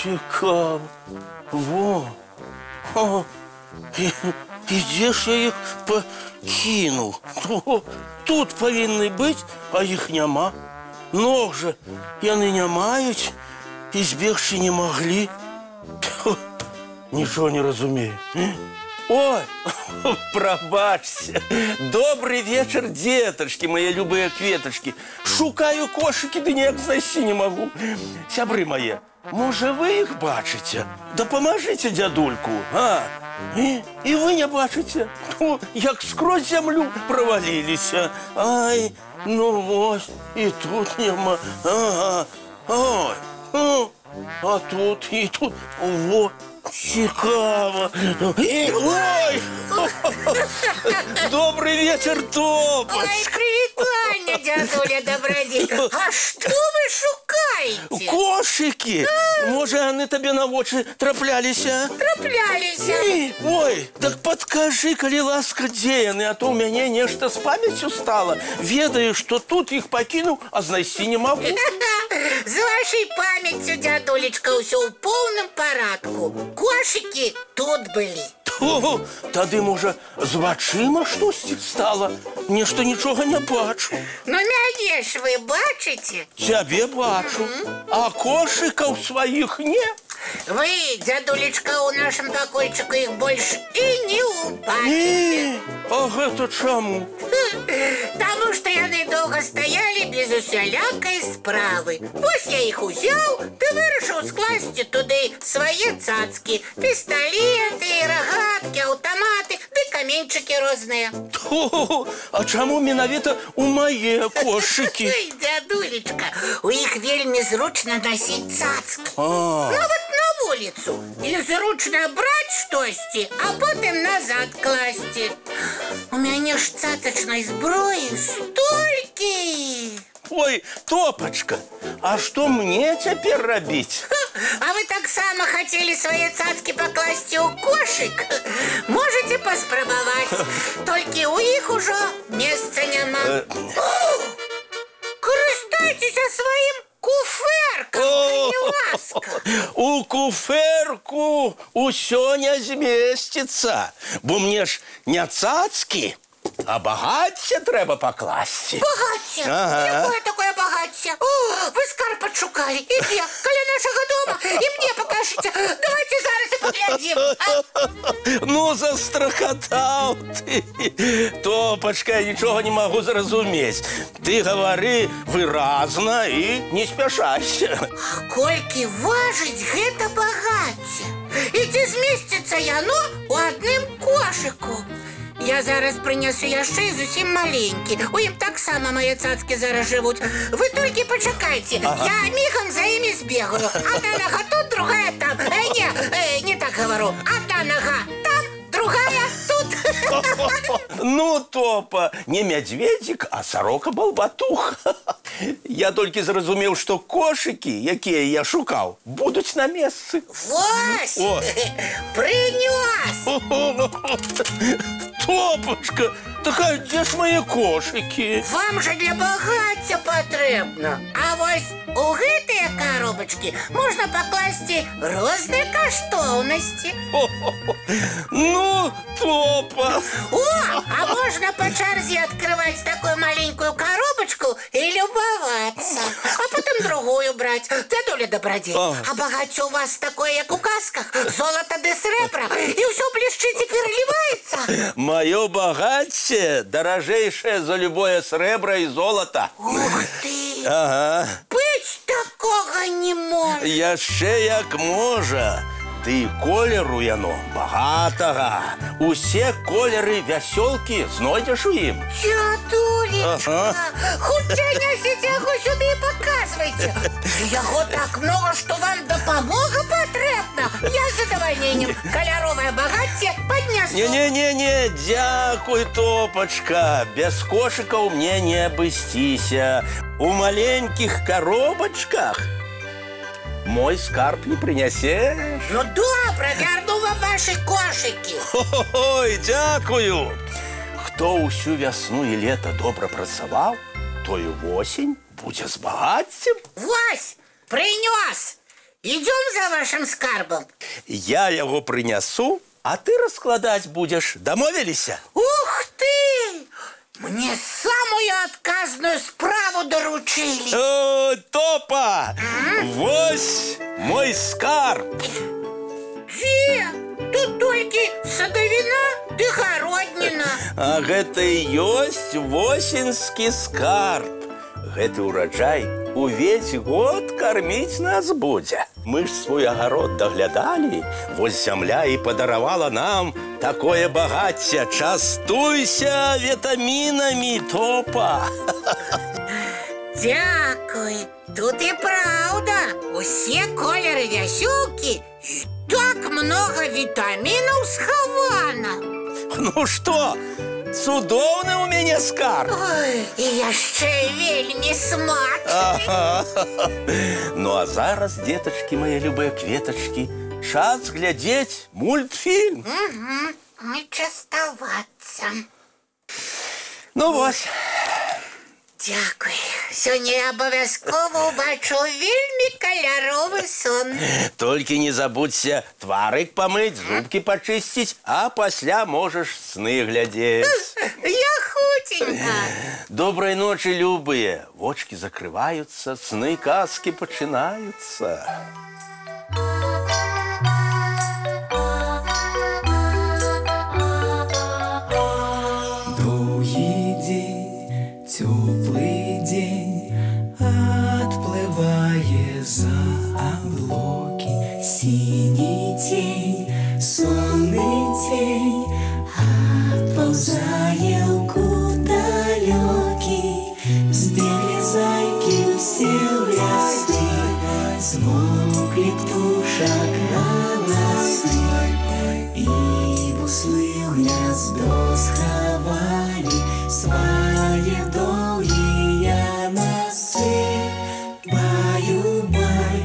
цікаво. Во. О, і де ж я їх покинув? Тут повинні бути, а їх нема. Ног же яны не мають і збегши не могли. Нічого не розумію. Ой, пробачься. Добрый вечер, деточки, мои любые кветочки. Шукаю кошики, да ніяк знайти не могу. Сябры мои, може вы их бачите? Да поможите дядульку, а? И вы не бачите? Ну, як скрозь землю провалились. Ай, ну вот, и тут нема. Ага, ой, а тут, и тут, вот. Цікаво. Ой! Добрый вечер, Топочка. Ой, привітання, дядуля Добродійко. А що ви шукаєте? Кошики. Може, вони тобі на очі траплялися? Траплялися. Ой, так подкажи, коли ласка, де вони, а то у мене нечто з пам'яттю стало. Ведаю, що тут їх покинув, а знайти не можу. З вашей пам'яттю, дядулечка, все у повному порядку. Кошики тут были. О, тады, може, з вачима щось стало? Нешто нічого не бачу. Ну, мяне ж ви бачите? Тебе бачу, а кошиков своих нет. Вы, дядулечка, у нашем покойчику их больше и не упадете. А гэта чаму? Тому что яны долго стояли без усялякой справы. Вось я их узял, да вырашыў скласти туды свои цацки. Пистолеты, рогатки, автоматы, да каменчики розные. А чаму менавіта у мае кошики? Ой, дядулечка, у іх вельмі зручно носить цацки. Ну вот на вулицу. І зручно брать штосьці, а потім назад класти. У мяне ж цацачной зброі столькі. Ой, Топочка, а что мне теперь робить? А вы так само хотели свои цацки покласти у кошек? Можете поспробовать. Только у их уже места нема. Користайтесь своим куферком, ласка. У куферку усё не зместится, бо мне ж не цацки, а багаття треба покласти. Багаття? Ага. Якое такое багаття? О, ви скарб подшукали. Іди, коли нашого дома, і мені покажете. Давайте зараз і поглядим. Ну, застрахотал ты. Топочка, я ничего не могу зразуметь. Ты говори выразно и не спешайся. Колькі важить гэта багаття? І ці зміститься яно у адным кошику. Я зараз принесу яшчэ і зусім маленькі. У ім таксама мае цацкі зараз жывуць. Вы толькі пачакайце. Я мігам за імі збегаю. Одна нога тут, другая там. Не так говорю. Одна нога там, другая тут. Ну, Топа, не медведик, а сорока-балбатух. Я толькі зразумеў, што кошыкі, якія я шукаў, будуць на месцы. Вось! Принёс! Топочка, так а где ж мои кошики? Вам же для багаття потрібно. А вось у гэтыя коробочки можна покласти розныя каштоўнасці. Ну, Топа! О, а можно по чарзе открывать такую маленькую коробочку и любоваться. А потом другую брать. Дядуля Добродей, а багаття у вас такое, як у казках? Золото да сребра, и все блещит и переливается? Мое богатство дорожейшее за любое сребро и золото. Ух ты! Ага. Быть такого не может. Яшчэ як можа. Ты колеру яно багатага. Усе колеры вясёлкі знойдзеш у ім. Дядулечка, хутчэй нясіце яго сюды і паказвайце. Яго так много, што вам дапамога патрэбна. Я з задавальненнем каляровае багацце паднясу. Не, дзякуй, Топочка. Без кошыкаў мне не абысціся. У маленьких коробочках мой скарб не принесешь. Ну добра, верну вам ваши кошики. Ой, дякую. Хто усю вясну і лето добра працаваў, той восень будзе з багаццем. Вось, принес. Идем за вашим скарбом. Я яго прынясу, а ты раскладаць будзеш. Дамовіліся? Ух ты! Мне самую отказную справу доручили. О, Топа! Вось мой скарб. Где? Тут только садовина ды гародніна. А гэта і ёсць восеньскі скарб. Гэты ўраджай увесь год карміць нас будзе. Мы ж свой агарод даглядалі, вось зямля і падаравала нам такое багацце. Частуйся вітамінамі, Топа. Дякую. Тут і правда. Усе колеры вясёлкі і так много вітамінаў схавана. Ну што, цудоўны ў мяне скарб. Ой, і яшчэ вельмі смачны. Ага. Ну а зараз, деточки, мои любые кветочки, час глядзець мультфільм. Не частавацца. Ну вось. Дякую. Сёння я абавязкова убачу вельмі каляровы сон. Толькі не забудься тварык памыць, зубки пачысціць, а пасля можаш сны глядзець. Я хутенька. Добрай ночы, любыя. Вочки закрываюцца, сны казкі пачынаюцца. Теплый день отплывая за облаки, синий тень, сонный тень отползая в кут далекий. Сбегли зайки все в леске, смолкли птушек голосы, и буслы в гнездо сховали свои долгие носы. Баю-бай,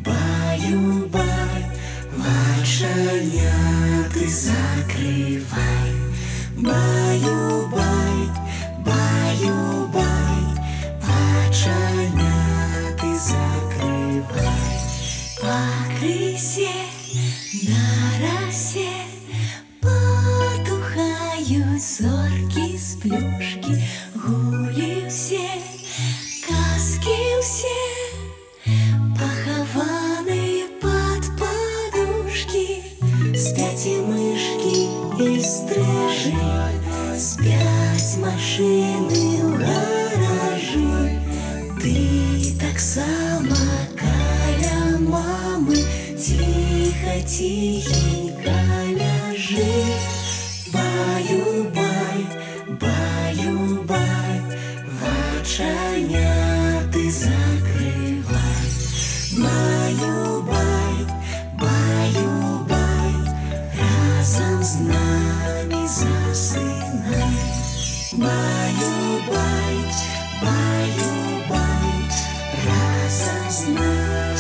баю-бай, вачаняты закрывай. Баю-бай, баю-бай, вачаняты закрывай. По крысе на росе потухают зорки с плюшки, гули все, казки все, похованы под подушки. Спят и мышки, и стрижи, спят машины в гаражи. Ты так само, каля мамы, тихо-тихенько ляжи. Баю-бай, баю-бай, вачаняты закрывай. Баю-бай, баю-бай, разом с нами засынай. Баю-бай, баю-бай, разом с нами.